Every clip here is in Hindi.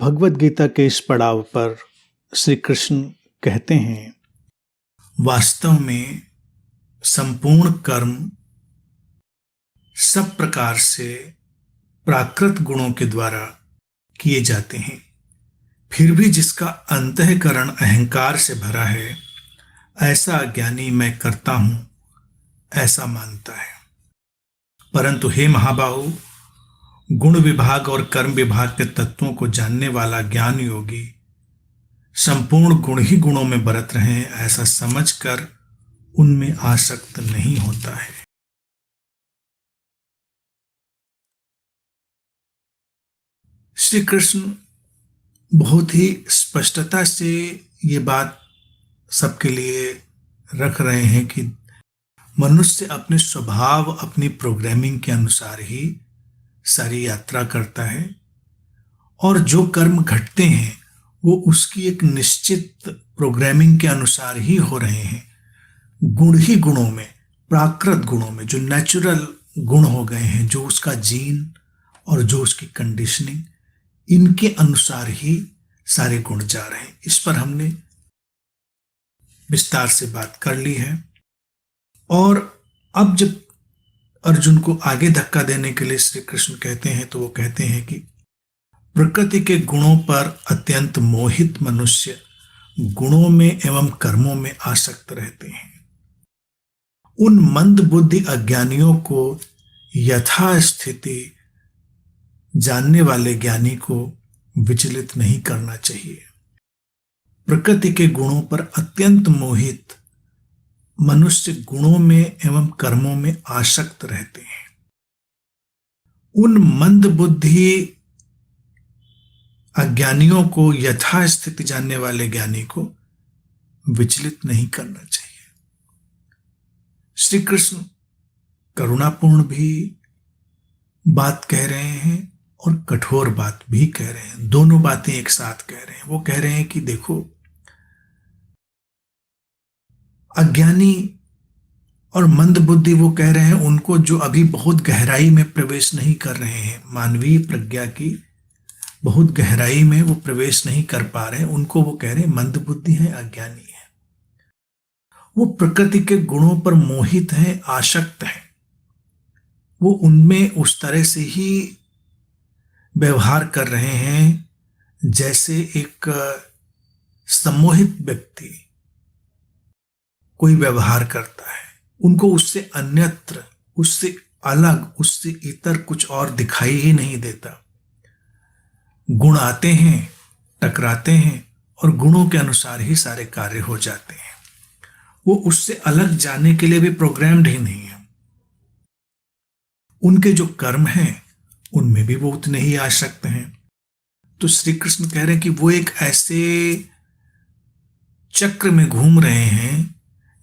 भगवत गीता के इस पड़ाव पर श्री कृष्ण कहते हैं, वास्तव में संपूर्ण कर्म सब प्रकार से प्राकृत गुणों के द्वारा किए जाते हैं, फिर भी जिसका अंतःकरण अहंकार से भरा है, ऐसा अज्ञानी मैं करता हूं ऐसा मानता है। परंतु हे महाबाहु, गुण विभाग और कर्म विभाग के तत्वों को जानने वाला ज्ञान योगी संपूर्ण गुण ही गुणों में बरत रहे हैं ऐसा समझकर उनमें आसक्त नहीं होता है। श्री कृष्ण बहुत ही स्पष्टता से ये बात सबके लिए रख रहे हैं कि मनुष्य अपने स्वभाव, अपनी प्रोग्रामिंग के अनुसार ही सारी यात्रा करता है और जो कर्म घटते हैं वो उसकी एक निश्चित प्रोग्रामिंग के अनुसार ही हो रहे हैं। गुण ही गुणों में, प्राकृत गुणों में, जो नेचुरल गुण हो गए हैं, जो उसका जीन और जो उसकी कंडीशनिंग, इनके अनुसार ही सारे गुण जा रहे हैं। इस पर हमने विस्तार से बात कर ली है। और अब जब अर्जुन को आगे धक्का देने के लिए श्री कृष्ण कहते हैं तो वो कहते हैं कि प्रकृति के गुणों पर अत्यंत मोहित मनुष्य गुणों में एवं कर्मों में आसक्त रहते हैं। उन मंद बुद्धि अज्ञानियों को यथास्थिति जानने वाले ज्ञानी को विचलित नहीं करना चाहिए। प्रकृति के गुणों पर अत्यंत मोहित मनुष्य गुणों में एवं कर्मों में आसक्त रहते हैं। उन मंद बुद्धि अज्ञानियों को यथास्थिति जानने वाले ज्ञानी को विचलित नहीं करना चाहिए। श्री कृष्ण करुणापूर्ण भी बात कह रहे हैं और कठोर बात भी कह रहे हैं। दोनों बातें एक साथ कह रहे हैं। वो कह रहे हैं कि देखो, अज्ञानी और मंद बुद्धि, वो कह रहे हैं उनको जो अभी बहुत गहराई में प्रवेश नहीं कर रहे हैं, मानवीय प्रज्ञा की बहुत गहराई में वो प्रवेश नहीं कर पा रहे हैं, उनको वो कह रहे हैं मंद बुद्धि है, अज्ञानी है। वो प्रकृति के गुणों पर मोहित है, आसक्त है। वो उनमें उस तरह से ही व्यवहार कर रहे हैं जैसे एक सम्मोहित व्यक्ति कोई व्यवहार करता है। उनको उससे अन्यत्र, उससे अलग, उससे इतर कुछ और दिखाई ही नहीं देता। गुण आते हैं, टकराते हैं और गुणों के अनुसार ही सारे कार्य हो जाते हैं। वो उससे अलग जाने के लिए भी प्रोग्राम्ड ही नहीं है। उनके जो कर्म हैं उनमें भी वो उतने ही आसक्त हैं। तो श्री कृष्ण कह रहे हैं कि वो एक ऐसे चक्र में घूम रहे हैं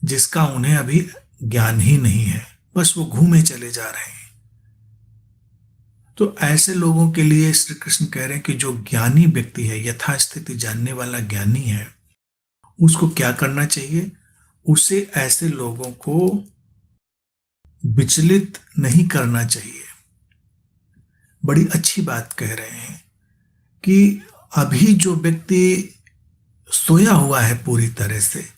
जिसका उन्हें अभी ज्ञान ही नहीं है, बस वो घूमे चले जा रहे हैं। तो ऐसे लोगों के लिए श्री कृष्ण कह रहे हैं कि जो ज्ञानी व्यक्ति है, यथास्थिति जानने वाला ज्ञानी है, उसको क्या करना चाहिए? उसे ऐसे लोगों को विचलित नहीं करना चाहिए। बड़ी अच्छी बात कह रहे हैं कि अभी जो व्यक्ति सोया हुआ है पूरी तरह से,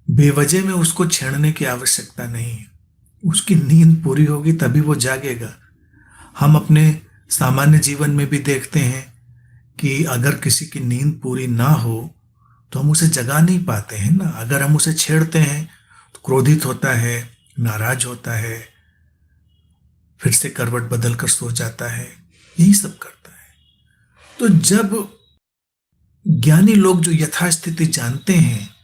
बेवजह में उसको छेड़ने की आवश्यकता नहीं है। उसकी नींद पूरी होगी तभी वो जागेगा। हम अपने सामान्य जीवन में भी देखते हैं कि अगर किसी की नींद पूरी ना हो तो हम उसे जगा नहीं पाते हैं ना। अगर हम उसे छेड़ते हैं तो क्रोधित होता है, नाराज होता है, फिर से करवट बदल कर सो जाता है, यही सब करता है। तो जब ज्ञानी लोग जो यथास्थिति जानते हैं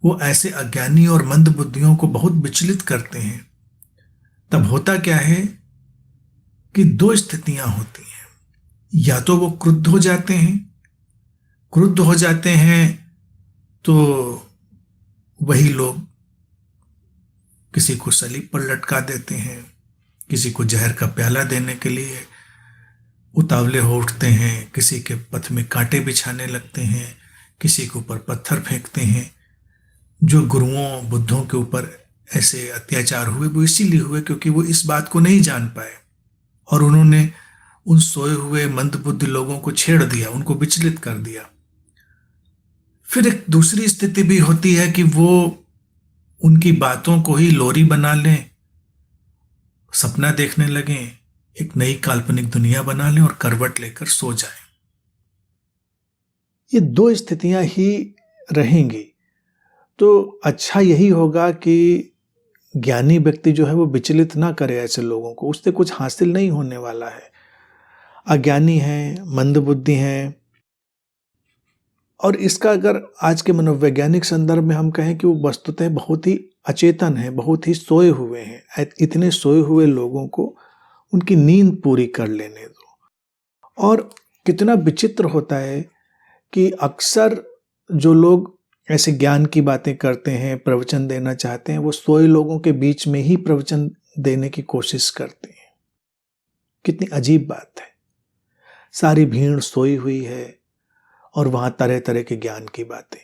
वो ऐसे अज्ञानी और मंद बुद्धियों को बहुत विचलित करते हैं, तब होता क्या है कि दो स्थितियां होती हैं। या तो वो क्रुद्ध हो जाते हैं, क्रुद्ध हो जाते हैं तो वही लोग किसी को सलीब पर लटका देते हैं, किसी को जहर का प्याला देने के लिए उतावले हो उठते हैं, किसी के पथ में कांटे बिछाने लगते हैं, किसी के ऊपर पत्थर फेंकते हैं। जो गुरुओं बुद्धों के ऊपर ऐसे अत्याचार हुए वो इसीलिए हुए क्योंकि वो इस बात को नहीं जान पाए और उन्होंने उन सोए हुए मंदबुद्धि लोगों को छेड़ दिया, उनको विचलित कर दिया। फिर एक दूसरी स्थिति भी होती है कि वो उनकी बातों को ही लोरी बना लें, सपना देखने लगें, एक नई काल्पनिक दुनिया बना लें और करवट लेकर सो जाएं। ये दो स्थितियां ही रहेंगी। तो अच्छा यही होगा कि ज्ञानी व्यक्ति जो है वो विचलित ना करे ऐसे लोगों को, उससे कुछ हासिल नहीं होने वाला है। अज्ञानी हैं, मंदबुद्धि हैं, और इसका अगर आज के मनोवैज्ञानिक संदर्भ में हम कहें कि वो वस्तुतः बहुत ही अचेतन है, बहुत ही सोए हुए हैं। इतने सोए हुए लोगों को उनकी नींद पूरी कर लेने दो। और कितना विचित्र होता है कि अक्सर जो लोग ऐसे ज्ञान की बातें करते हैं, प्रवचन देना चाहते हैं, वो सोए लोगों के बीच में ही प्रवचन देने की कोशिश करते हैं। कितनी अजीब बात है। सारी भीड़ सोई हुई है और वहां तरह तरह के ज्ञान की बातें।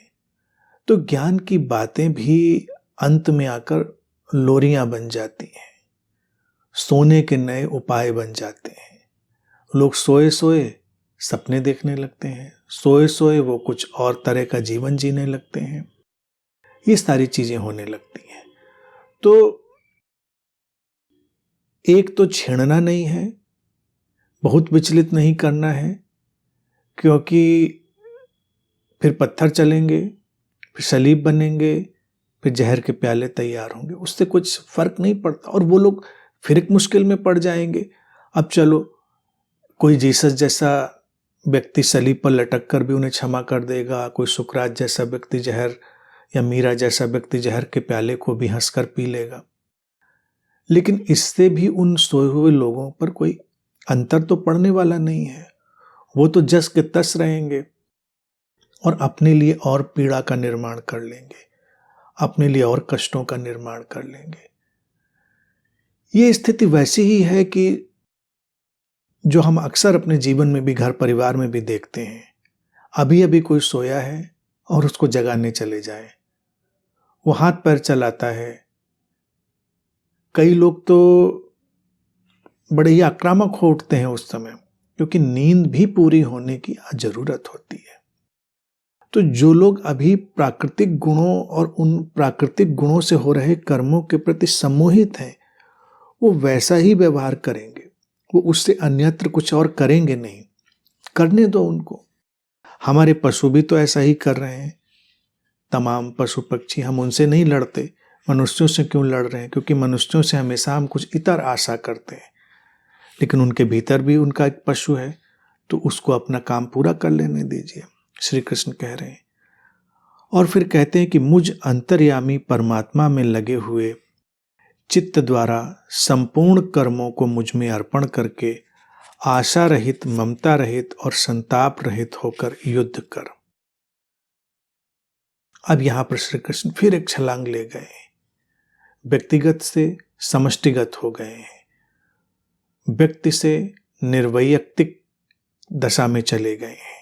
तो ज्ञान की बातें भी अंत में आकर लोरियां बन जाती हैं, सोने के नए उपाय बन जाते हैं। लोग सोए सोए सपने देखने लगते हैं, सोए सोए वो कुछ और तरह का जीवन जीने लगते हैं। ये सारी चीजें होने लगती हैं। तो एक तो छेड़ना नहीं है, बहुत विचलित नहीं करना है, क्योंकि फिर पत्थर चलेंगे, फिर सलीब बनेंगे, फिर जहर के प्याले तैयार होंगे, उससे कुछ फर्क नहीं पड़ता। और वो लोग फिर एक मुश्किल में पड़ जाएंगे। अब चलो, कोई जीसस जैसा व्यक्ति सलीब पर लटक कर भी उन्हें क्षमा कर देगा, कोई सुकरात जैसा व्यक्ति जहर, या मीरा जैसा व्यक्ति जहर के प्याले को भी हंसकर पी लेगा, लेकिन इससे भी उन सोए हुए लोगों पर कोई अंतर तो पड़ने वाला नहीं है। वो तो जस के तस रहेंगे और अपने लिए और पीड़ा का निर्माण कर लेंगे, अपने लिए और कष्टों का निर्माण कर लेंगे। ये स्थिति वैसी ही है कि जो हम अक्सर अपने जीवन में भी, घर परिवार में भी देखते हैं। अभी अभी कोई सोया है और उसको जगाने चले जाए, वो हाथ पैर चलाता है। कई लोग तो बड़े ही आक्रामक हो उठते हैं उस समय, क्योंकि नींद भी पूरी होने की जरूरत होती है। तो जो लोग अभी प्राकृतिक गुणों और उन प्राकृतिक गुणों से हो रहे कर्मों के प्रति सम्मोहित हैं, वो वैसा ही व्यवहार करेंगे, वो उससे अन्यत्र कुछ और करेंगे नहीं। करने दो उनको। हमारे पशु भी तो ऐसा ही कर रहे हैं। तमाम पशु पक्षी, हम उनसे नहीं लड़ते, मनुष्यों से क्यों लड़ रहे हैं? क्योंकि मनुष्यों से हमेशा हम कुछ इतर आशा करते हैं, लेकिन उनके भीतर भी उनका एक पशु है, तो उसको अपना काम पूरा कर लेने दीजिए, श्री कृष्ण कह रहे हैं। और फिर कहते हैं कि मुझ अंतर्यामी परमात्मा में लगे हुए चित्त द्वारा संपूर्ण कर्मों को मुझ में अर्पण करके आशा रहित, ममता रहित और संताप रहित होकर युद्ध कर। अब यहां पर श्री कृष्ण फिर एक छलांग ले गए, व्यक्तिगत से समष्टिगत हो गए हैं, व्यक्ति से निर्वैयक्तिक दशा में चले गए हैं,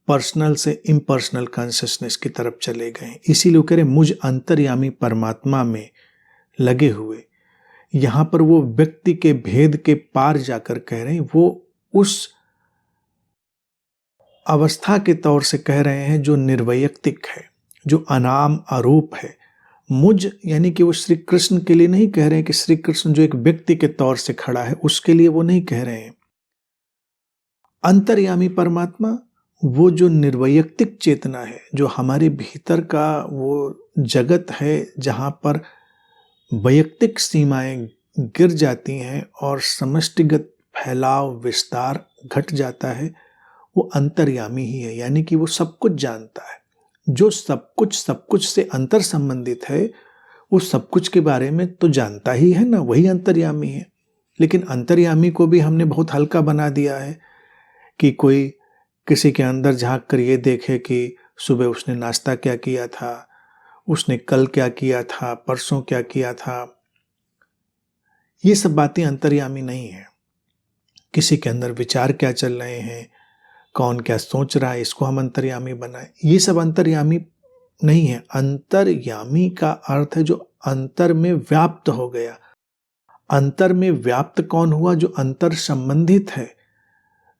पर्सनल से इम्पर्सनल कॉन्शियसनेस की तरफ चले गए हैं। इसीलिए कह रहे मुझ अंतर्यामी परमात्मा में लगे हुए। यहां पर वो व्यक्ति के भेद के पार जाकर कह रहे हैं, वो उस अवस्था के तौर से कह रहे हैं जो निर्वैयक्तिक है, जो अनाम अरूप है। मुझ यानी कि वो श्री कृष्ण के लिए नहीं कह रहे हैं कि श्री कृष्ण जो एक व्यक्ति के तौर से खड़ा है उसके लिए वो नहीं कह रहे हैं। अंतर्यामी परमात्मा वो जो निर्वैयक्तिक चेतना है, जो हमारे भीतर का वो जगत है जहां पर वैयक्तिक सीमाएं गिर जाती हैं और समष्टिगत फैलाव विस्तार घट जाता है, वो अंतर्यामी ही है। यानी कि वो सब कुछ जानता है। जो सब कुछ से अंतर संबंधित है, वो सब कुछ के बारे में तो जानता ही है ना, वही अंतर्यामी है। लेकिन अंतर्यामी को भी हमने बहुत हल्का बना दिया है कि कोई किसी के अंदर झांक कर ये देखे कि सुबह उसने नाश्ता क्या किया था, उसने कल क्या किया था, परसों क्या किया था। ये सब बातें अंतर्यामी नहीं है। किसी के अंदर विचार क्या चल रहे हैं, कौन क्या सोच रहा है, इसको हम अंतर्यामी बनाए, ये सब अंतर्यामी नहीं है। अंतर्यामी का अर्थ है जो अंतर में व्याप्त हो गया, अंतर में व्याप्त कौन हुआ? जो अंतर संबंधित है,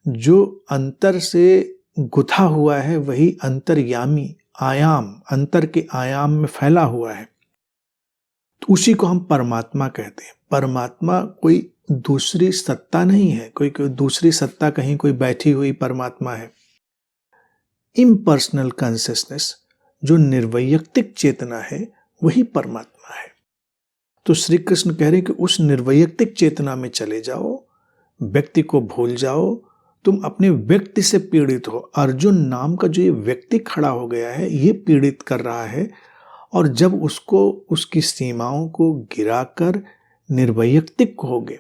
जो अंतर से गुथा हुआ है, वही अंतर्यामी, आयाम, अंतर के आयाम में फैला हुआ है, तो उसी को हम परमात्मा कहते हैं। परमात्मा कोई दूसरी सत्ता नहीं है, कोई दूसरी सत्ता कहीं कोई बैठी हुई परमात्मा है। इम्पर्सनल कॉन्शियसनेस, जो निर्वैयक्तिक चेतना है, वही परमात्मा है। तो श्री कृष्ण कह रहे हैं कि उस निर्वैयक्तिक चेतना में चले जाओ, व्यक्ति को भूल जाओ, तुम अपने व्यक्ति से पीड़ित हो। अर्जुन नाम का जो ये व्यक्ति खड़ा हो गया है, ये पीड़ित कर रहा है, और जब उसको उसकी सीमाओं को गिराकर निर्वैयक्तिक होगे,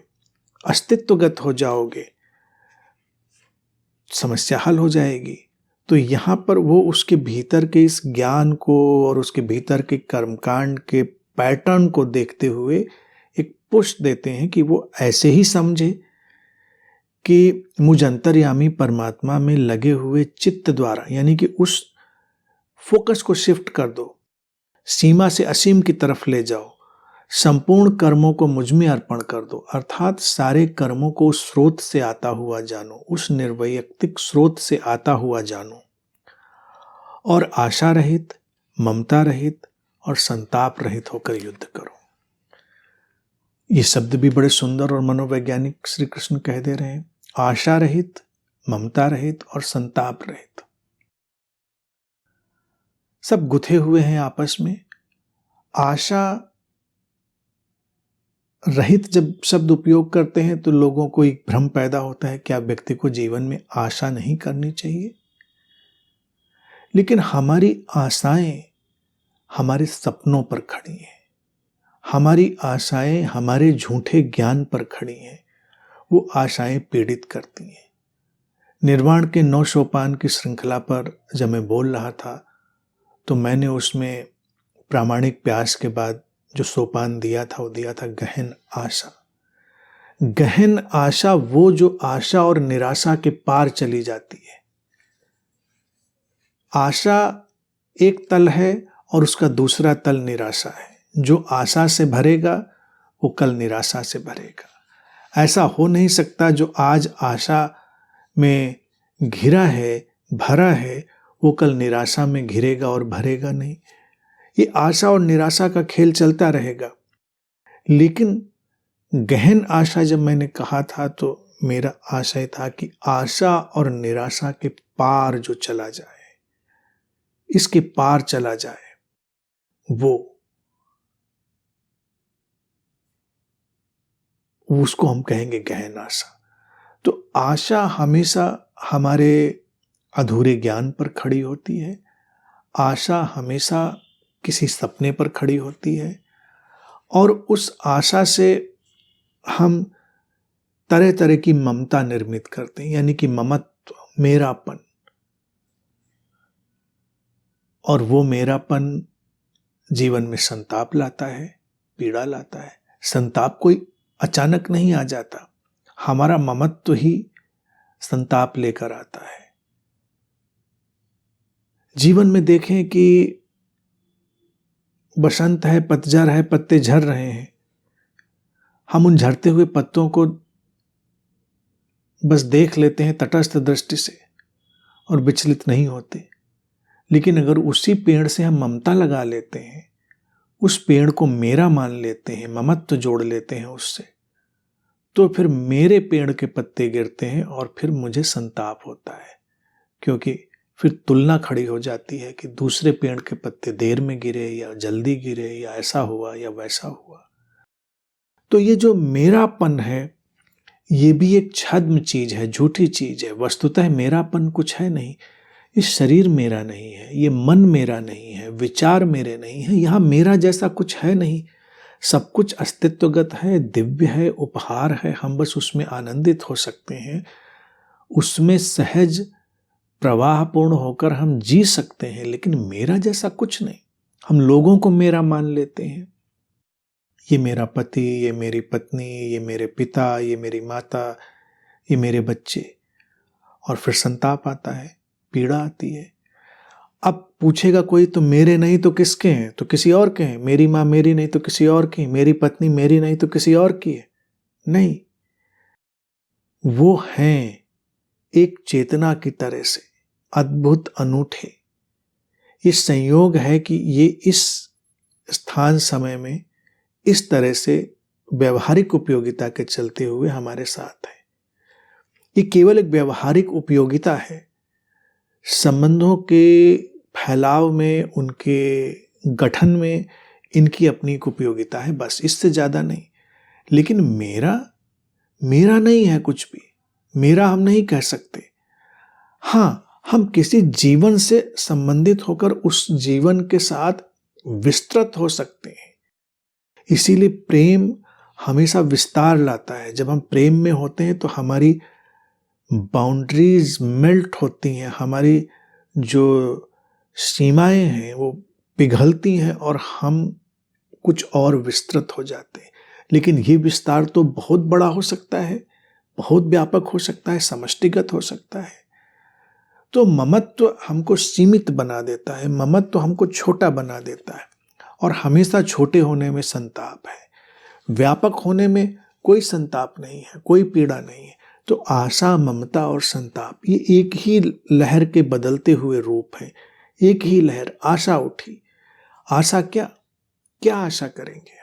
अस्तित्वगत हो जाओगे, समस्या हल हो जाएगी। तो यहाँ पर वो उसके भीतर के इस ज्ञान को और उसके भीतर के कर्मकांड के पैटर्न को देखते हुए एक पुश देते हैं कि वो ऐसे ही समझे कि मुझ अंतर्यामी परमात्मा में लगे हुए चित्त द्वारा, यानी कि उस फोकस को शिफ्ट कर दो, सीमा से असीम की तरफ ले जाओ, संपूर्ण कर्मों को मुझ में अर्पण कर दो, अर्थात सारे कर्मों को उस स्रोत से आता हुआ जानो, उस निर्वैयक्तिक स्रोत से आता हुआ जानो, और आशा रहित, ममता रहित और संताप रहित होकर युद्ध करो। ये शब्द भी बड़े सुंदर और मनोवैज्ञानिक श्री कृष्ण कह दे रहे हैं, आशा रहित, ममता रहित और संताप रहित। सब गुथे हुए हैं आपस में। आशा रहित जब शब्द उपयोग करते हैं तो लोगों को एक भ्रम पैदा होता है, क्या व्यक्ति को जीवन में आशा नहीं करनी चाहिए? लेकिन हमारी आशाएं हमारे सपनों पर खड़ी हैं, हमारी आशाएं हमारे झूठे ज्ञान पर खड़ी हैं। वो आशाएं पीड़ित करती हैं। निर्वाण के 9 सोपान की श्रृंखला पर जब मैं बोल रहा था, तो मैंने उसमें प्रामाणिक प्रयास के बाद जो सोपान दिया था, वो दिया था गहन आशा। गहन आशा वो जो आशा और निराशा के पार चली जाती है। आशा एक तल है और उसका दूसरा तल निराशा है। जो आशा से भरेगा वो कल निराशा से भरेगा। ऐसा हो नहीं सकता जो आज आशा में घिरा है, भरा है, वो कल निराशा में घिरेगा और भरेगा नहीं। ये आशा और निराशा का खेल चलता रहेगा। लेकिन गहन आशा जब मैंने कहा था, तो मेरा आशय था कि आशा और निराशा के पार जो चला जाए, इसके पार चला जाए, वो उसको हम कहेंगे गहन आशा। तो आशा हमेशा हमारे अधूरे ज्ञान पर खड़ी होती है। आशा हमेशा किसी सपने पर खड़ी होती है, और उस आशा से हम तरह तरह की ममता निर्मित करते हैं, यानी कि ममत्व, मेरापन। और वो मेरापन जीवन में संताप लाता है, पीड़ा लाता है। संताप कोई अचानक नहीं आ जाता, हमारा ममत्व ही संताप लेकर आता है। जीवन में देखें कि बसंत है, पतझड़ है, पत्ते झड़ रहे हैं। हम उन झड़ते हुए पत्तों को बस देख लेते हैं तटस्थ दृष्टि से और विचलित नहीं होते। लेकिन अगर उसी पेड़ से हम ममता लगा लेते हैं, उस पेड़ को मेरा मान लेते हैं, ममत्व जोड़ लेते हैं उससे, तो फिर मेरे पेड़ के पत्ते गिरते हैं और फिर मुझे संताप होता है, क्योंकि फिर तुलना खड़ी हो जाती है कि दूसरे पेड़ के पत्ते देर में गिरे या जल्दी गिरे, या ऐसा हुआ या वैसा हुआ। तो ये जो मेरापन है, ये भी एक छद्म चीज है, झूठी चीज है। वस्तुतः मेरापन कुछ है नहीं। ये शरीर मेरा नहीं है, ये मन मेरा नहीं है, विचार मेरे नहीं है, यहाँ मेरा जैसा कुछ है नहीं। सब कुछ अस्तित्वगत है, दिव्य है, उपहार है। हम बस उसमें आनंदित हो सकते हैं, उसमें सहज प्रवाहपूर्ण होकर हम जी सकते हैं। लेकिन मेरा जैसा कुछ नहीं। हम लोगों को मेरा मान लेते हैं, ये मेरा पति, ये मेरी पत्नी, ये मेरे पिता, ये मेरी माता, ये मेरे बच्चे, और फिर संताप आता है, पीड़ा आती है। अब पूछेगा कोई, तो मेरे नहीं तो किसके हैं? तो किसी और के हैं। मेरी माँ मेरी नहीं तो किसी और की, मेरी पत्नी मेरी नहीं तो किसी और की है। नहीं, वो हैं एक चेतना की तरह से अद्भुत, अनूठे। ये संयोग है कि ये इस स्थान समय में इस तरह से व्यवहारिक उपयोगिता के चलते हुए हमारे साथ है। ये केवल एक व्यवहारिक उपयोगिता है, संबंधों के फैलाव में, उनके गठन में इनकी अपनी एक उपयोगिता है, बस, इससे ज्यादा नहीं। लेकिन मेरा नहीं है कुछ भी, मेरा हम नहीं कह सकते। हाँ, हम किसी जीवन से संबंधित होकर उस जीवन के साथ विस्तृत हो सकते हैं। इसीलिए प्रेम हमेशा विस्तार लाता है। जब हम प्रेम में होते हैं तो हमारी बाउंड्रीज मेल्ट होती हैं, हमारी जो सीमाएं हैं वो पिघलती हैं और हम कुछ और विस्तृत हो जाते हैं। लेकिन ये विस्तार तो बहुत बड़ा हो सकता है, बहुत व्यापक हो सकता है, समष्टिगत हो सकता है। तो ममत्व हमको सीमित बना देता है, ममत्व हमको छोटा बना देता है, और हमेशा छोटे होने में संताप है, व्यापक होने में कोई संताप नहीं है, कोई पीड़ा नहीं है। तो आशा, ममता और संताप ये एक ही लहर के बदलते हुए रूप हैं। एक ही लहर, आशा उठी। आशा क्या आशा करेंगे?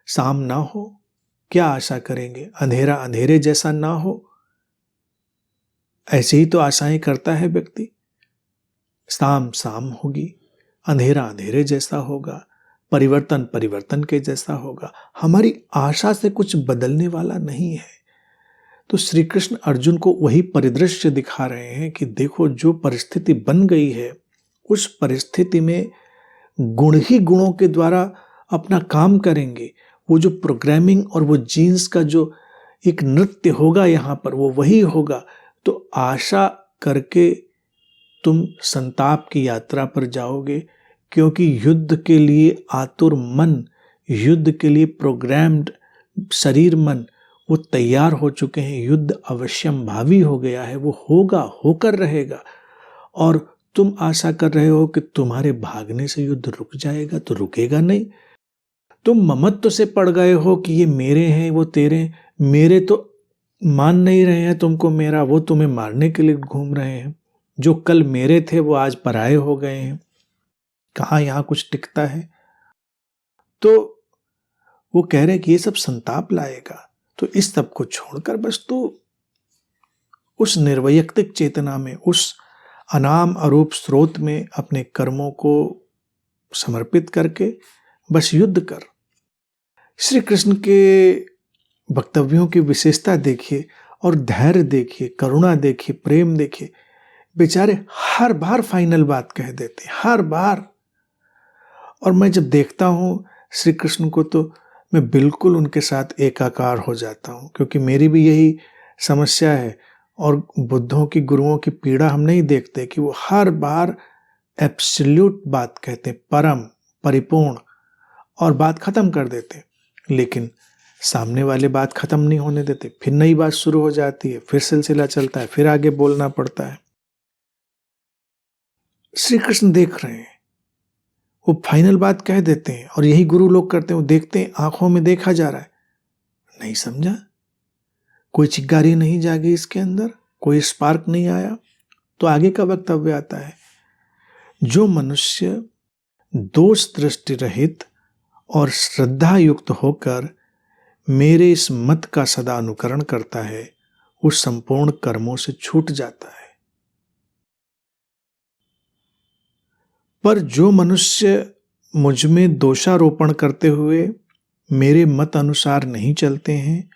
शाम ना हो, क्या आशा करेंगे? अंधेरा अंधेरे जैसा ना हो, ऐसे ही तो आशाएं करता है व्यक्ति। शाम होगी, अंधेरा अंधेरे जैसा होगा, परिवर्तन के जैसा होगा। हमारी आशा से कुछ बदलने वाला नहीं है। तो श्री कृष्ण अर्जुन को वही परिदृश्य दिखा रहे हैं कि देखो, जो परिस्थिति बन गई है, उस परिस्थिति में गुण ही गुणों के द्वारा अपना काम करेंगे। वो जो प्रोग्रामिंग और वो जीन्स का जो एक नृत्य होगा यहाँ पर, वो वही होगा। तो आशा करके तुम संताप की यात्रा पर जाओगे, क्योंकि युद्ध के लिए आतुर मन, युद्ध के लिए प्रोग्राम्ड शरीर मन, वो तैयार हो चुके हैं। युद्ध अवश्यम भावी हो गया है, वो होगा, होकर रहेगा। और तुम आशा कर रहे हो कि तुम्हारे भागने से युद्ध रुक जाएगा, तो रुकेगा नहीं। तुम ममत्व से पड़ गए हो कि ये मेरे हैं, वो तेरे हैं। मेरे तो मान नहीं रहे हैं तुमको मेरा, वो तुम्हें मारने के लिए घूम रहे हैं। जो कल मेरे थे वो आज पराये हो गए हैं। कहाँ यहाँ कुछ टिकता है? तो वो कह रहे हैं कि ये सब संताप लाएगा। तो इस सब को छोड़कर बस तू उस निर्वैयक्तिक चेतना में, उस अनाम अरूप स्रोत में अपने कर्मों को समर्पित करके बस युद्ध कर। श्री कृष्ण के वक्तव्यों की विशेषता देखिए, और धैर्य देखिए, करुणा देखिए, प्रेम देखिए। बेचारे हर बार फाइनल बात कह देते, हर बार। और मैं जब देखता हूं श्री कृष्ण को तो मैं बिल्कुल उनके साथ एकाकार हो जाता हूं, क्योंकि मेरी भी यही समस्या है। और बुद्धों की, गुरुओं की पीड़ा हम नहीं देखते कि वो हर बार एब्सोल्यूट बात कहते, परम, परिपूर्ण, और बात खत्म कर देते। लेकिन सामने वाले बात खत्म नहीं होने देते, फिर नई बात शुरू हो जाती है, फिर सिलसिला चलता है, फिर आगे बोलना पड़ता है। श्री कृष्ण देख रहे हैं, वो फाइनल बात कह देते हैं, और यही गुरु लोग करते हैं। वो देखते हैं, आंखों में देखा जा रहा है, नहीं समझा, कोई चिंगारी नहीं जागी इसके अंदर, कोई स्पार्क नहीं आया। तो आगे का वक्तव्य आता है, जो मनुष्य दोष दृष्टि रहित और श्रद्धा युक्त होकर मेरे इस मत का सदा अनुकरण करता है, वो संपूर्ण कर्मों से छूट जाता है। पर जो मनुष्य मुझ में दोषारोपण करते हुए मेरे मत अनुसार नहीं चलते हैं,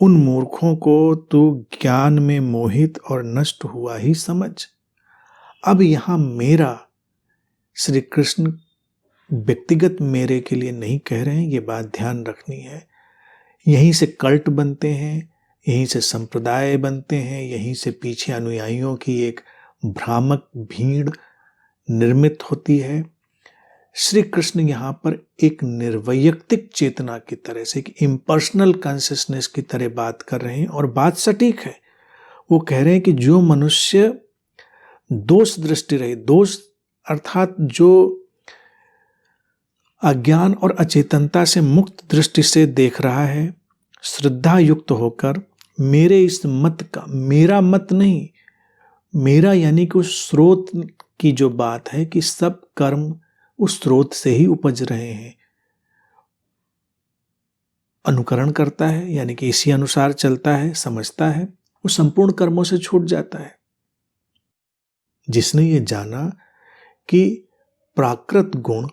उन मूर्खों को तू ज्ञान में मोहित और नष्ट हुआ ही समझ। अब यहां मेरा, श्री कृष्ण व्यक्तिगत मेरे के लिए नहीं कह रहे हैं, ये बात ध्यान रखनी है। यहीं से कल्ट बनते हैं, यहीं से संप्रदाय बनते हैं, यहीं से पीछे अनुयायियों की एक भ्रामक भीड़ निर्मित होती है। श्री कृष्ण यहाँ पर एक निर्वैयक्तिक चेतना की तरह से, एक इम्पर्सनल कॉन्शियसनेस की तरह बात कर रहे हैं, और बात सटीक है। वो कह रहे हैं कि जो मनुष्य दोष दृष्टि रहे, दोष अर्थात जो अज्ञान और अचेतनता से मुक्त दृष्टि से देख रहा है, श्रद्धा युक्त होकर मेरे इस मत का, मेरा मत नहीं, मेरा यानी कि उस स्रोत की जो बात है कि सब कर्म उस स्रोत से ही उपज रहे हैं, अनुकरण करता है, यानी कि इसी अनुसार चलता है, समझता है, वो संपूर्ण कर्मों से छूट जाता है। जिसने ये जाना कि प्राकृत गुण,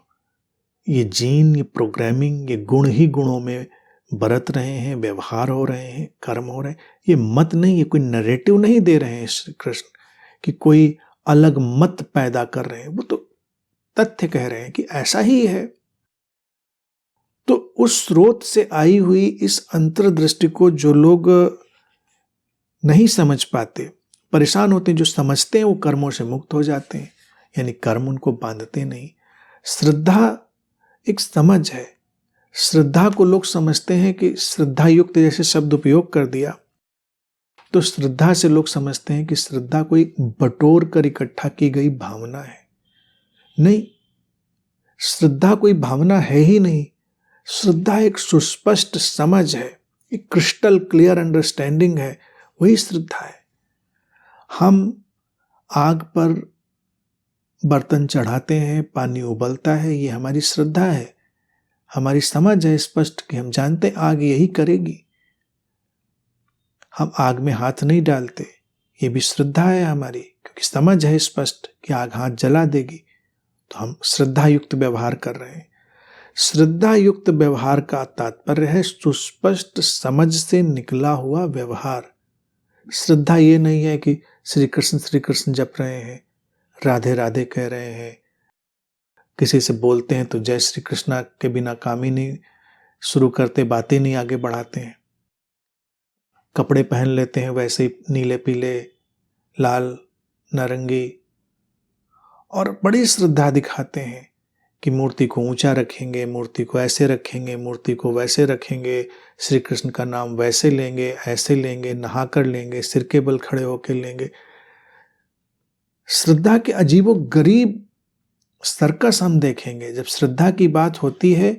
ये जीन, ये प्रोग्रामिंग, ये गुण ही गुणों में बरत रहे हैं, व्यवहार हो रहे हैं, कर्म हो रहे हैं, ये मत नहीं, ये कोई नैरेटिव नहीं दे रहे हैं श्री कृष्ण कि कोई अलग मत पैदा कर रहे हैं, वो तो तथ्य कह रहे हैं कि ऐसा ही है। तो उस स्रोत से आई हुई इस अंतर्दृष्टि को जो लोग नहीं समझ पाते, परेशान होते हैं, जो समझते हैं वो कर्मों से मुक्त हो जाते हैं, यानी कर्म उनको बांधते नहीं। श्रद्धा एक समझ है। श्रद्धा को लोग समझते हैं कि श्रद्धा युक्त जैसे शब्द उपयोग कर दिया, तो श्रद्धा से लोग समझते हैं कि श्रद्धा कोई बटोर कर इकट्ठा की गई भावना है। नहीं, श्रद्धा कोई भावना है ही नहीं। श्रद्धा एक सुस्पष्ट समझ है, एक क्रिस्टल क्लियर अंडरस्टैंडिंग है, वही श्रद्धा है। हम आग पर बर्तन चढ़ाते हैं, पानी उबलता है, ये हमारी श्रद्धा है, हमारी समझ है स्पष्ट कि हम जानते हैं आग यही करेगी। हम आग में हाथ नहीं डालते, ये भी श्रद्धा है हमारी, क्योंकि समझ है स्पष्ट कि आग हाथ जला देगी, तो हम श्रद्धा युक्त व्यवहार कर रहे हैं। श्रद्धा युक्त व्यवहार का तात्पर्य है सुस्पष्ट समझ से निकला हुआ व्यवहार। श्रद्धा ये नहीं है कि श्री कृष्ण जप रहे हैं, राधे राधे कह रहे हैं, किसी से बोलते हैं तो जय श्री कृष्णा के बिना काम ही नहीं शुरू करते, बातें नहीं आगे बढ़ाते हैं, कपड़े पहन लेते हैं वैसे ही नीले पीले लाल नारंगी, और बड़ी श्रद्धा दिखाते हैं कि मूर्ति को ऊंचा रखेंगे, मूर्ति को ऐसे रखेंगे, मूर्ति को वैसे रखेंगे, श्री कृष्ण का नाम वैसे लेंगे, ऐसे लेंगे, नहा कर लेंगे, सिर के बल खड़े होकर लेंगे। श्रद्धा के अजीबो गरीब सर्कस हम देखेंगे। जब श्रद्धा की बात होती है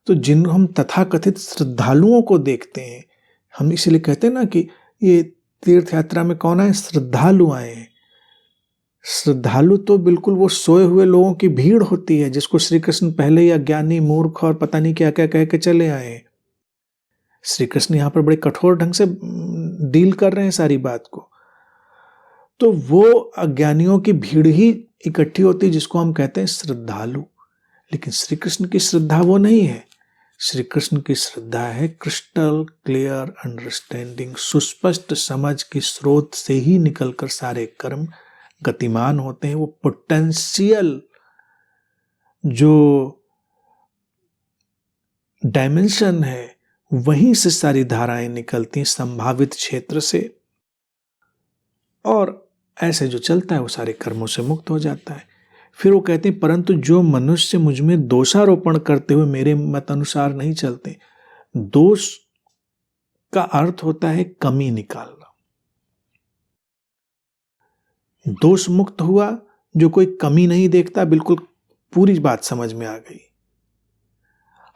तो जिन हम तथाकथित श्रद्धालुओं को देखते हैं, हम इसलिए कहते हैं ना कि ये तीर्थ यात्रा में कौन आए, श्रद्धालु आए हैं। श्रद्धालु तो बिल्कुल वो सोए हुए लोगों की भीड़ होती है, जिसको श्री कृष्ण पहले ही अज्ञानी, मूर्ख और पता नहीं क्या क्या कह के चले आए हैं। श्री कृष्ण यहाँ पर बड़े कठोर ढंग से डील कर रहे हैं सारी बात को। तो वो अज्ञानियों की भीड़ ही इकट्ठी होती है जिसको हम कहते हैं श्रद्धालु। लेकिन श्री कृष्ण की श्रद्धा वो नहीं है। श्री कृष्ण की श्रद्धा है क्रिस्टल क्लियर अंडरस्टैंडिंग, सुस्पष्ट समझ के स्रोत से ही निकलकर सारे कर्म गतिमान होते हैं। वो पोटेंशियल जो डायमेंशन है वहीं से सारी धाराएं निकलती हैं, संभावित क्षेत्र से, और ऐसे जो चलता है वो सारे कर्मों से मुक्त हो जाता है। फिर वो कहते हैं परंतु जो मनुष्य मुझ में दोषारोपण करते हुए मेरे मत अनुसार नहीं चलते। दोष का अर्थ होता है कमी निकालना। दोष मुक्त हुआ जो कोई कमी नहीं देखता, बिल्कुल पूरी बात समझ में आ गई।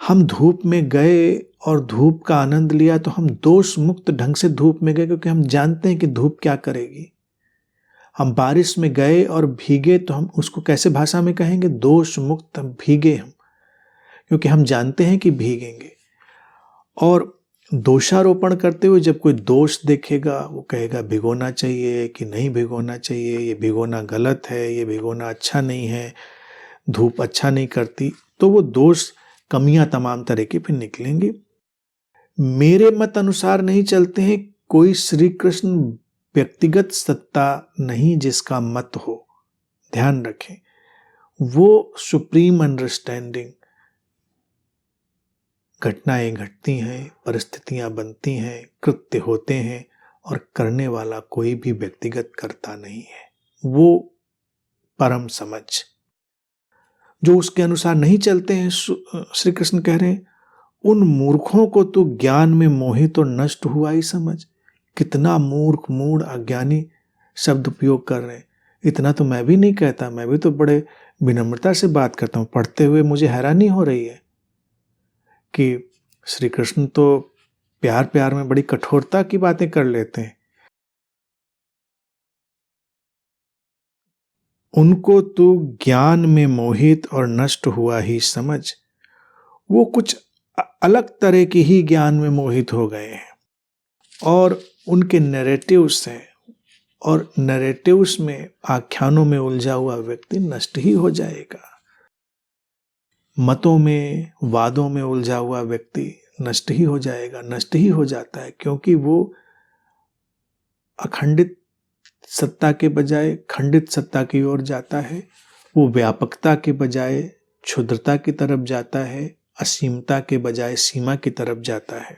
हम धूप में गए और धूप का आनंद लिया तो हम दोष मुक्त ढंग से धूप में गए, क्योंकि हम जानते हैं कि धूप क्या करेगी। हम बारिश में गए और भीगे तो हम उसको कैसे भाषा में कहेंगे, दोष मुक्त भीगे हम, क्योंकि हम जानते हैं कि भीगेंगे। और दोषारोपण करते हुए जब कोई दोष देखेगा वो कहेगा भिगोना चाहिए कि नहीं भिगोना चाहिए, ये भिगोना गलत है, ये भिगोना अच्छा नहीं है, धूप अच्छा नहीं करती, तो वो दोष कमियां तमाम तरह की फिर निकलेंगी। मेरे मत अनुसार नहीं चलते हैं। कोई श्री कृष्ण व्यक्तिगत सत्ता नहीं जिसका मत हो, ध्यान रखें। वो सुप्रीम अंडरस्टैंडिंग, घटनाएं घटती हैं, परिस्थितियां बनती हैं, कृत्य होते हैं, और करने वाला कोई भी व्यक्तिगत करता नहीं है। वो परम समझ जो उसके अनुसार नहीं चलते हैं, श्री कृष्ण कह रहे हैं उन मूर्खों को तो ज्ञान में मोहित और नष्ट हुआ ही समझ। कितना मूर्ख, मूढ़, अज्ञानी शब्द उपयोग कर रहे हैं। इतना तो मैं भी नहीं कहता, मैं भी तो बड़े विनम्रता से बात करता हूँ। पढ़ते हुए मुझे हैरानी हो रही है कि श्री कृष्ण तो प्यार प्यार में बड़ी कठोरता की बातें कर लेते हैं। उनको तू ज्ञान में मोहित और नष्ट हुआ ही समझ। वो कुछ अलग तरह के ही ज्ञान में मोहित हो गए हैं और उनके नैरेटिव्स हैं, और नैरेटिव्स में, आख्यानों में उलझा हुआ व्यक्ति नष्ट ही हो जाएगा। मतों में, वादों में उलझा हुआ व्यक्ति नष्ट ही हो जाएगा, नष्ट ही हो जाता है, क्योंकि वो अखंडित सत्ता के बजाय खंडित सत्ता की ओर जाता है। वो व्यापकता के बजाय क्षुद्रता की तरफ जाता है, असीमता के बजाय सीमा की तरफ जाता है।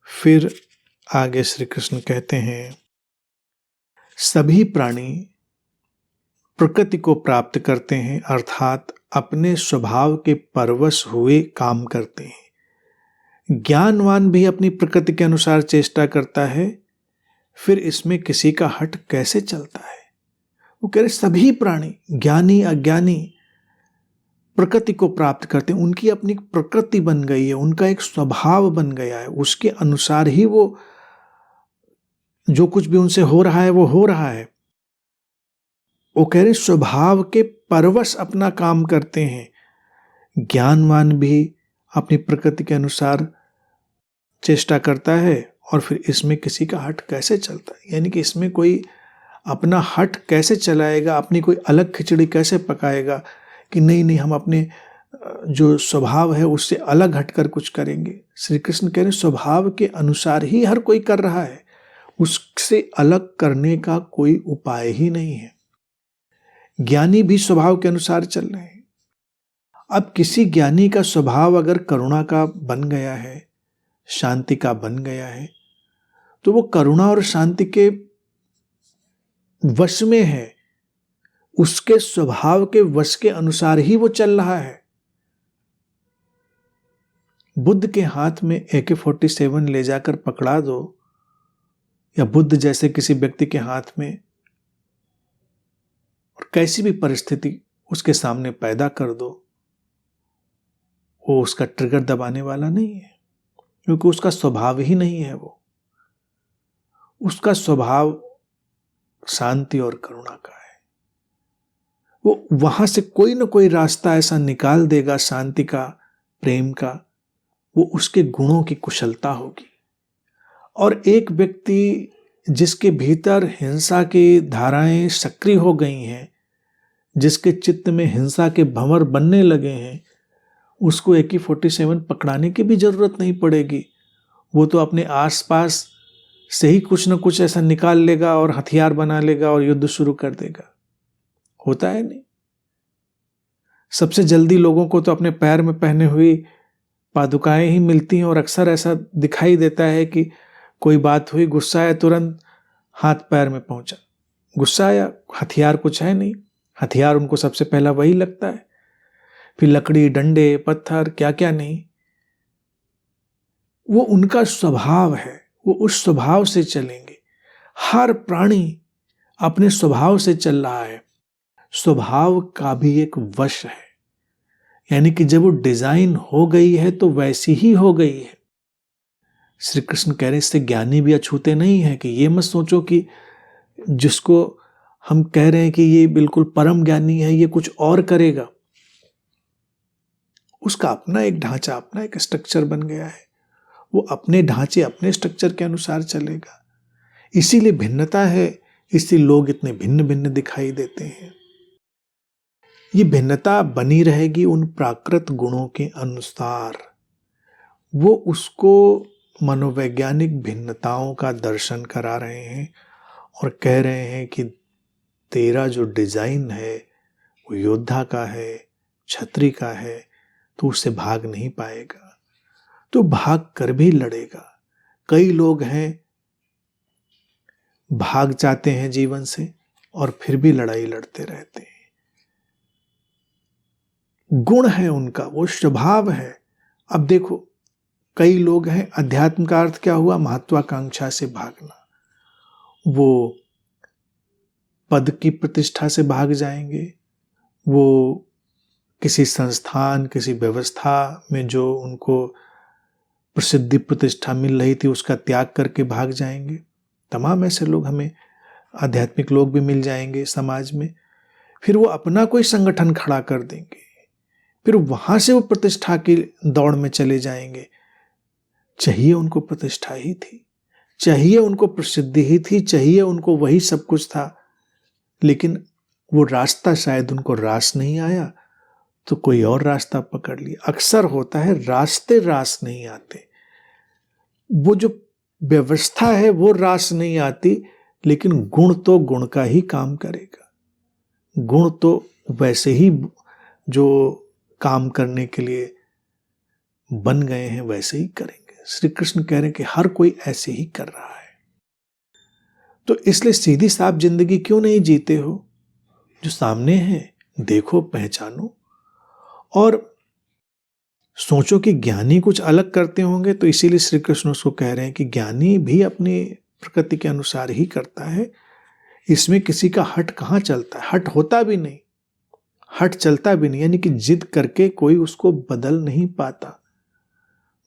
फिर आगे श्री कृष्ण कहते हैं, सभी प्राणी प्रकृति को प्राप्त करते हैं, अर्थात अपने स्वभाव के परवश हुए काम करते हैं। ज्ञानवान भी अपनी प्रकृति के अनुसार चेष्टा करता है, फिर इसमें किसी का हट कैसे चलता है। वो कह रहे सभी प्राणी, ज्ञानी अज्ञानी, प्रकृति को प्राप्त करते हैं। उनकी अपनी प्रकृति बन गई है, उनका एक स्वभाव बन गया है, उसके अनुसार ही वो जो कुछ भी उनसे हो रहा है वो हो रहा है। वो कह रहे स्वभाव के परवश अपना काम करते हैं। ज्ञानवान भी अपनी प्रकृति के अनुसार चेष्टा करता है, और फिर इसमें किसी का हट कैसे चलता है, यानी कि इसमें कोई अपना हट कैसे चलाएगा, अपनी कोई अलग खिचड़ी कैसे पकाएगा कि नहीं नहीं हम अपने जो स्वभाव है उससे अलग हटकर कुछ करेंगे। श्री कृष्ण कह रहे स्वभाव के अनुसार ही हर कोई कर रहा है, उससे अलग करने का कोई उपाय ही नहीं है। ज्ञानी भी स्वभाव के अनुसार चल रहे हैं। अब किसी ज्ञानी का स्वभाव अगर करुणा का बन गया है, शांति का बन गया है, तो वो करुणा और शांति के वश में है, उसके स्वभाव के वश के अनुसार ही वो चल रहा है। बुद्ध के हाथ में AK-47 ले जाकर पकड़ा दो, या बुद्ध जैसे किसी व्यक्ति के हाथ में, और कैसी भी परिस्थिति उसके सामने पैदा कर दो, वो उसका ट्रिगर दबाने वाला नहीं है, क्योंकि उसका स्वभाव ही नहीं है। वो उसका स्वभाव शांति और करुणा का है। वो वहां से कोई ना कोई रास्ता ऐसा निकाल देगा शांति का, प्रेम का, वो उसके गुणों की कुशलता होगी। और एक व्यक्ति जिसके भीतर हिंसा की धाराएं सक्रिय हो गई हैं, जिसके चित्त में हिंसा के भंवर बनने लगे हैं, उसको AK-47 पकड़ाने की भी जरूरत नहीं पड़ेगी। वो तो अपने आसपास से ही कुछ न कुछ ऐसा निकाल लेगा और हथियार बना लेगा और युद्ध शुरू कर देगा। होता है नहीं। सबसे जल्दी लोगों को तो अपने पैर में पहने हुई पादुकाएं ही मिलती हैं, और अक्सर ऐसा दिखाई देता है कि कोई बात हुई, गुस्सा आया, तुरंत हाथ पैर में पहुंचा। गुस्सा आया, हथियार कुछ है नहीं, हथियार उनको सबसे पहला वही लगता है, फिर लकड़ी, डंडे, पत्थर, क्या क्या नहीं। वो उनका स्वभाव है, वो उस स्वभाव से चलेंगे। हर प्राणी अपने स्वभाव से चल रहा है। स्वभाव का भी एक वश है, यानी कि जब वो डिजाइन हो गई है तो वैसी ही हो गई है। श्री कृष्ण कह रहे इससे ज्ञानी भी अछूते नहीं है, कि ये मत सोचो कि जिसको हम कह रहे हैं कि ये बिल्कुल परम ज्ञानी है, ये कुछ और करेगा। उसका अपना एक ढांचा, अपना एक स्ट्रक्चर बन गया है, वो अपने ढांचे, अपने स्ट्रक्चर के अनुसार चलेगा। इसीलिए भिन्नता है, इसीलिए लोग इतने भिन्न भिन्न दिखाई देते हैं। ये भिन्नता बनी रहेगी उन प्राकृत गुणों के अनुसार। वो उसको मनोवैज्ञानिक भिन्नताओं का दर्शन करा रहे हैं और कह रहे हैं कि तेरा जो डिजाइन है वो योद्धा का है, छत्री का है, तो उससे भाग नहीं पाएगा, तो भाग कर भी लड़ेगा। कई लोग हैं भाग जाते हैं जीवन से और फिर भी लड़ाई लड़ते रहते हैं। गुण है उनका, वो स्वभाव है। अब देखो, कई लोग हैं, अध्यात्म का अर्थ क्या हुआ? महत्वाकांक्षा से भागना। वो पद की प्रतिष्ठा से भाग जाएंगे, वो किसी संस्थान, किसी व्यवस्था में जो उनको प्रसिद्धि प्रतिष्ठा मिल रही थी उसका त्याग करके भाग जाएंगे। तमाम ऐसे लोग हमें, आध्यात्मिक लोग भी मिल जाएंगे समाज में। फिर वो अपना कोई संगठन खड़ा कर देंगे, फिर वहां से वो प्रतिष्ठा की दौड़ में चले जाएंगे। चाहिए उनको प्रतिष्ठा ही थी, चाहिए उनको प्रसिद्धि ही थी, चाहिए उनको वही सब कुछ था, लेकिन वो रास्ता शायद उनको रास नहीं आया तो कोई और रास्ता पकड़ लिया। अक्सर होता है रास्ते रास नहीं आते, वो जो व्यवस्था है वो रास नहीं आती, लेकिन गुण तो गुण का ही काम करेगा। गुण तो वैसे ही जो काम करने के लिए बन गए हैं वैसे ही करेंगे। श्री कृष्ण कह रहे हैं कि हर कोई ऐसे ही कर रहा है। तो इसलिए सीधी साफ जिंदगी क्यों नहीं जीते हो? जो सामने है देखो, पहचानो और सोचो कि ज्ञानी कुछ अलग करते होंगे, तो इसीलिए श्री कृष्ण उसको कह रहे हैं कि ज्ञानी भी अपनी प्रकृति के अनुसार ही करता है। इसमें किसी का हट कहाँ चलता है? हट होता भी नहीं, हट चलता भी नहीं, यानी कि जिद करके कोई उसको बदल नहीं पाता।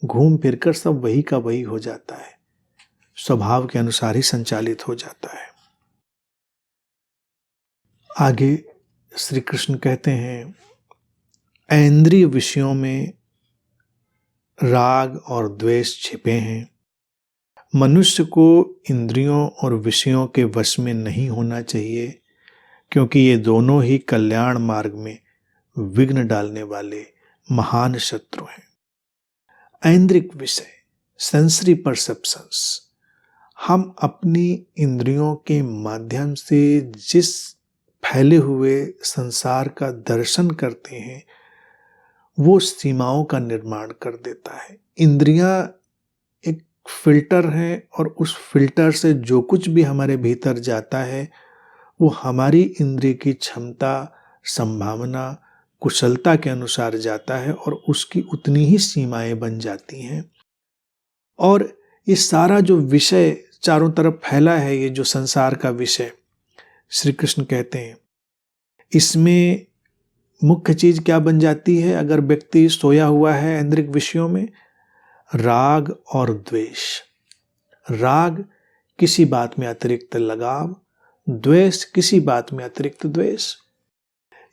घूम फिरकर सब वही का वही हो जाता है, स्वभाव के अनुसार ही संचालित हो जाता है। आगे श्री कृष्ण कहते हैं, ऐन्द्रिय विषयों में राग और द्वेष छिपे हैं। मनुष्य को इंद्रियों और विषयों के वश में नहीं होना चाहिए, क्योंकि ये दोनों ही कल्याण मार्ग में विघ्न डालने वाले महान शत्रु हैं। ऐन्द्रिक विषय, सेंसरी परसेप्शंस, हम अपनी इंद्रियों के माध्यम से जिस फैले हुए संसार का दर्शन करते हैं वो सीमाओं का निर्माण कर देता है। इंद्रियां एक फिल्टर है और उस फिल्टर से जो कुछ भी हमारे भीतर जाता है वो हमारी इंद्रिय की क्षमता, संभावना, कुशलता के अनुसार जाता है और उसकी उतनी ही सीमाएं बन जाती हैं। और ये सारा जो विषय चारों तरफ फैला है, ये जो संसार का विषय, श्री कृष्ण कहते हैं इसमें मुख्य चीज क्या बन जाती है? अगर व्यक्ति सोया हुआ है ऐन्द्रिक विषयों में, राग और द्वेष। राग किसी बात में अतिरिक्त लगाव, द्वेष किसी बात में अतिरिक्त द्वेष।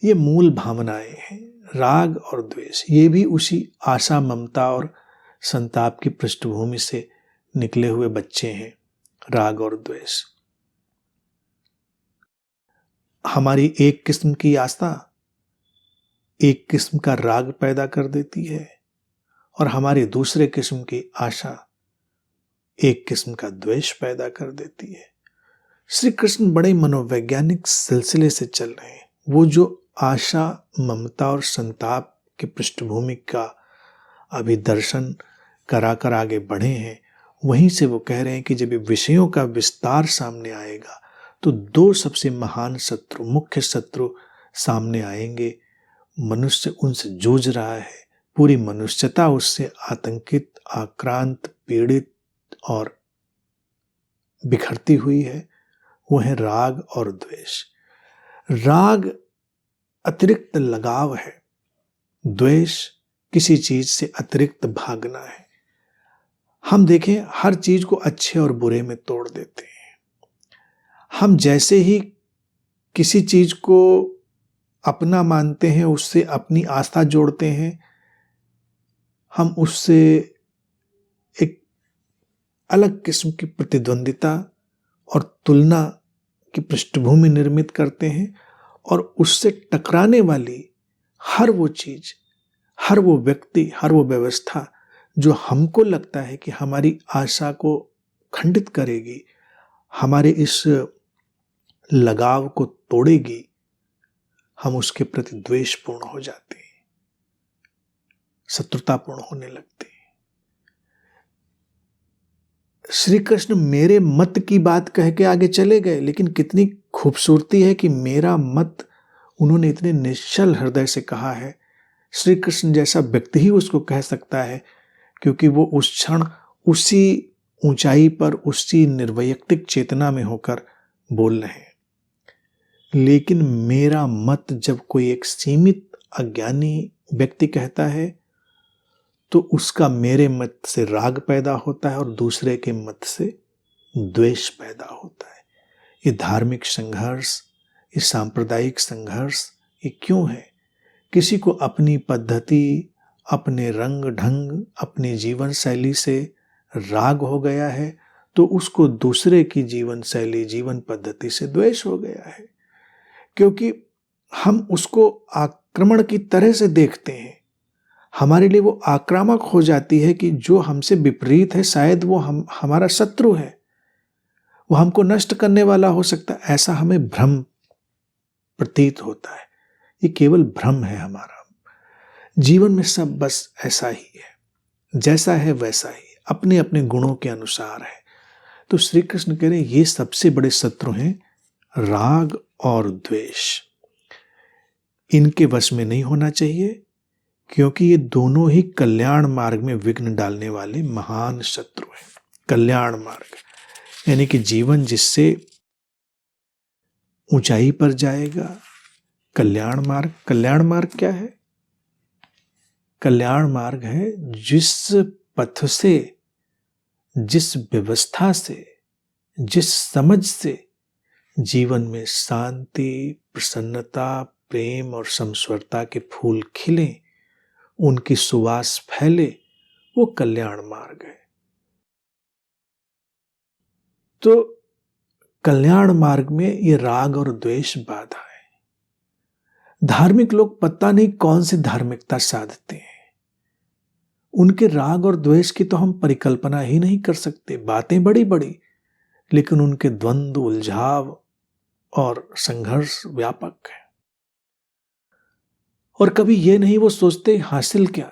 ये मूल भावनाएं हैं, राग और द्वेष। ये भी उसी आशा, ममता और संताप की पृष्ठभूमि से निकले हुए बच्चे हैं, राग और द्वेष। हमारी एक किस्म की आस्था एक किस्म का राग पैदा कर देती है और हमारी दूसरे किस्म की आशा एक किस्म का द्वेष पैदा कर देती है। श्री कृष्ण बड़े मनोवैज्ञानिक सिलसिले से चल रहे हैं। वो जो आशा, ममता और संताप की पृष्ठभूमि का अभी दर्शन कराकर आगे बढ़े हैं, वहीं से वो कह रहे हैं कि जब ये विषयों का विस्तार सामने आएगा तो दो सबसे महान शत्रु, मुख्य शत्रु सामने आएंगे। मनुष्य उनसे जूझ रहा है, पूरी मनुष्यता उससे आतंकित, आक्रांत, पीड़ित और बिखरती हुई है। वो है राग और द्वेष। राग अतिरिक्त लगाव है, द्वेष किसी चीज से अतिरिक्त भागना है। हम देखें, हर चीज को अच्छे और बुरे में तोड़ देते हैं। हम जैसे ही किसी चीज को अपना मानते हैं, उससे अपनी आस्था जोड़ते हैं, हम उससे एक अलग किस्म की प्रतिद्वंदिता और तुलना की पृष्ठभूमि निर्मित करते हैं और उससे टकराने वाली हर वो चीज, हर वो व्यक्ति, हर वो व्यवस्था जो हमको लगता है कि हमारी आशा को खंडित करेगी, हमारे इस लगाव को तोड़ेगी, हम उसके प्रति द्वेषपूर्ण हो जाते हैं, शत्रुतापूर्ण होने लगते हैं। श्री कृष्ण मेरे मत की बात कह के आगे चले गए, लेकिन कितनी खूबसूरती है कि मेरा मत उन्होंने इतने निश्चल हृदय से कहा है। श्री कृष्ण जैसा व्यक्ति ही उसको कह सकता है, क्योंकि वो उस क्षण उसी ऊंचाई पर, उसी निर्वैयक्तिक चेतना में होकर बोल रहे हैं। लेकिन मेरा मत जब कोई एक सीमित अज्ञानी व्यक्ति कहता है तो उसका मेरे मत से राग पैदा होता है और दूसरे के मत से द्वेष पैदा होता है। ये धार्मिक संघर्ष, ये सांप्रदायिक संघर्ष, ये क्यों है? किसी को अपनी पद्धति, अपने रंग ढंग, अपनी जीवन शैली से राग हो गया है तो उसको दूसरे की जीवन शैली, जीवन पद्धति से द्वेष हो गया है, क्योंकि हम उसको आक्रमण की तरह से देखते हैं। हमारे लिए वो आक्रामक हो जाती है कि जो हमसे विपरीत है शायद वो हमारा शत्रु है, वो हमको नष्ट करने वाला हो सकता है, ऐसा हमें भ्रम प्रतीत होता है। ये केवल भ्रम है हमारा। जीवन में सब बस ऐसा ही है, जैसा है वैसा ही, अपने अपने गुणों के अनुसार है। तो श्री कृष्ण कह रहे हैं ये सबसे बड़े शत्रु हैं राग और द्वेष। इनके वश में नहीं होना चाहिए, क्योंकि ये दोनों ही कल्याण मार्ग में विघ्न डालने वाले महान शत्रु हैं। कल्याण मार्ग यानी कि जीवन जिससे ऊंचाई पर जाएगा, कल्याण मार्ग। कल्याण मार्ग क्या है? कल्याण मार्ग है जिस पथ से, जिस व्यवस्था से, जिस समझ से जीवन में शांति, प्रसन्नता, प्रेम और समस्वरता के फूल खिले, उनकी सुवास फैले, वो कल्याण मार्ग है। तो कल्याण मार्ग में ये राग और द्वेष बाधा है। धार्मिक लोग पता नहीं कौन सी धार्मिकता साधते हैं। उनके राग और द्वेष की तो हम परिकल्पना ही नहीं कर सकते। बातें बड़ी बड़ी, लेकिन उनके द्वंद्व, उलझाव और संघर्ष व्यापक है। और कभी ये नहीं वो सोचते हासिल क्या।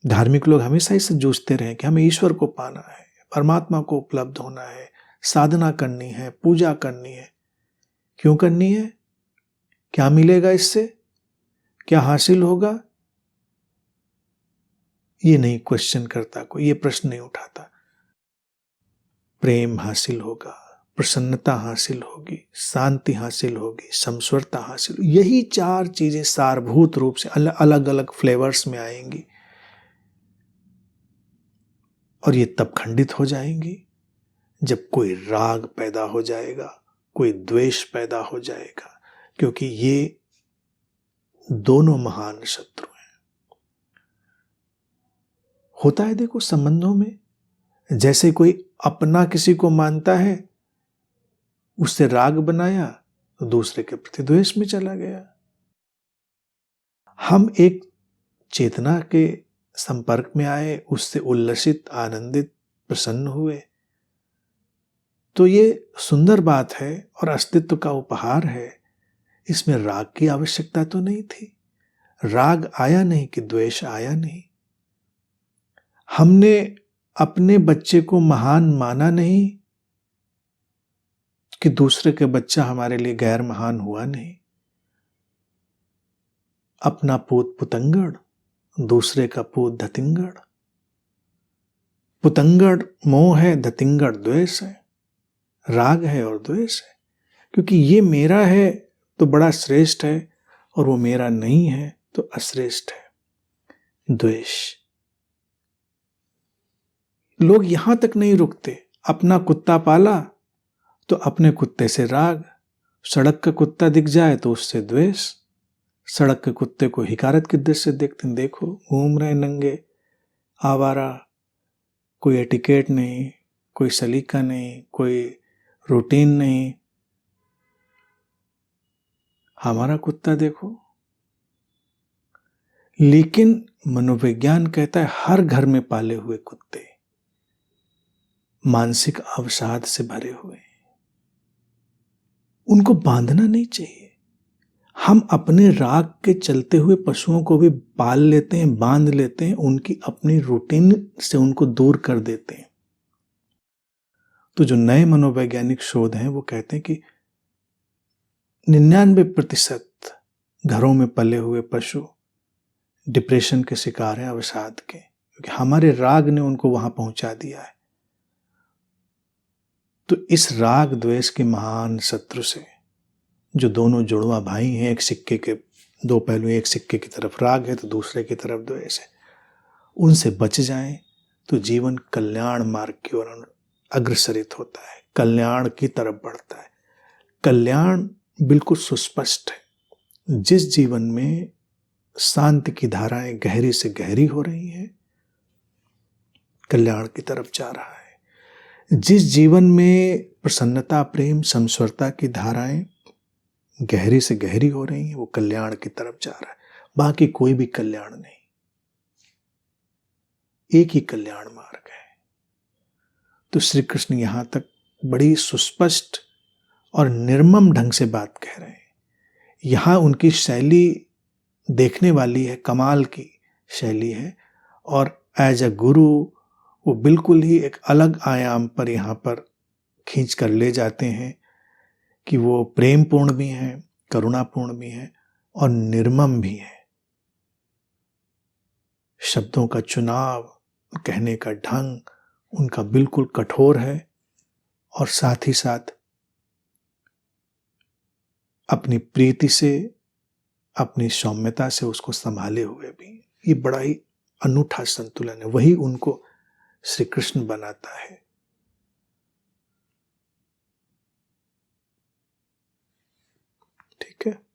धार्मिक लोग हमेशा इससे जूझते रहे कि हमें ईश्वर को पाना है, परमात्मा को उपलब्ध होना है, साधना करनी है, पूजा करनी है। क्यों करनी है? क्या मिलेगा इससे? क्या हासिल होगा? ये नहीं क्वेश्चन करता कोई, ये प्रश्न नहीं उठाता। प्रेम हासिल होगा, प्रसन्नता हासिल होगी, शांति हासिल होगी, समस्वरता हासिल, यही चार चीजें सारभूत रूप से अलग अलग फ्लेवर्स में आएंगी और ये तब खंडित हो जाएंगी जब कोई राग पैदा हो जाएगा, कोई द्वेष पैदा हो जाएगा, क्योंकि ये दोनों महान शत्रु हैं। होता है देखो संबंधों में, जैसे कोई अपना किसी को मानता है, उससे राग बनाया तो दूसरे के प्रति द्वेष में चला गया। हम एक चेतना के संपर्क में आए, उससे उल्लसित, आनंदित, प्रसन्न हुए, तो ये सुंदर बात है और अस्तित्व का उपहार है। इसमें राग की आवश्यकता तो नहीं थी। राग आया नहीं कि द्वेष आया नहीं। हमने अपने बच्चे को महान माना नहीं कि दूसरे के बच्चा हमारे लिए गैर महान हुआ नहीं। अपना पूत पुतंगड़, दूसरे का पूत धतिंगड़। पुतंगड़ मोह है, धतिंगड़ द्वेष है, राग है और द्वेष है। क्योंकि ये मेरा है तो बड़ा श्रेष्ठ है और वो मेरा नहीं है तो अश्रेष्ठ है। द्वेष। लोग यहां तक नहीं रुकते। अपना कुत्ता पाला तो अपने कुत्ते से राग, सड़क का कुत्ता दिख जाए तो उससे द्वेष। सड़क के कुत्ते को हिकारत की दृष्टि से देखते हैं, देखो घूम रहे नंगे, आवारा, कोई एटिकेट नहीं, कोई सलीका नहीं, कोई रूटीन नहीं। हमारा कुत्ता देखो। लेकिन मनोविज्ञान कहता है हर घर में पाले हुए कुत्ते मानसिक अवसाद से भरे हुए हैं। उनको बांधना नहीं चाहिए। हम अपने राग के चलते हुए पशुओं को भी पाल लेते हैं, बांध लेते हैं, उनकी अपनी रूटीन से उनको दूर कर देते हैं। तो जो नए मनोवैज्ञानिक शोध हैं वो कहते हैं कि 99% घरों में पले हुए पशु डिप्रेशन के शिकार हैं, अवसाद के, क्योंकि हमारे राग ने उनको वहां पहुंचा दिया है। तो इस राग द्वेष के महान शत्रु से जो दोनों जुड़वा भाई हैं, एक सिक्के के दो पहलू, एक सिक्के की तरफ राग है तो दूसरे की तरफ द्वेष है, उनसे बच जाएं तो जीवन कल्याण मार्ग की ओर अग्रसरित होता है, कल्याण की तरफ बढ़ता है। कल्याण बिल्कुल सुस्पष्ट है। जिस जीवन में शांति की धाराएं गहरी से गहरी हो रही हैं, कल्याण की तरफ जा रहा है। जिस जीवन में प्रसन्नता, प्रेम, समस्वरता की धाराएं गहरी से गहरी हो रही हैं, वो कल्याण की तरफ जा रहा है। बाकी कोई भी कल्याण नहीं, एक ही कल्याण मार्ग है। तो श्री कृष्ण यहां तक बड़ी सुस्पष्ट और निर्मम ढंग से बात कह रहे हैं। यहां उनकी शैली देखने वाली है, कमाल की शैली है, और एज अ गुरु वो बिल्कुल ही एक अलग आयाम पर यहां पर खींच कर ले जाते हैं कि वो प्रेमपूर्ण भी हैं, करुणापूर्ण भी हैं और निर्मम भी हैं। शब्दों का चुनाव, कहने का ढंग उनका बिल्कुल कठोर है और साथ ही साथ अपनी प्रीति से, अपनी सौम्यता से उसको संभाले हुए भी। ये बड़ा ही अनूठा संतुलन है, वही उनको श्री कृष्ण बनाता है। ठीक है।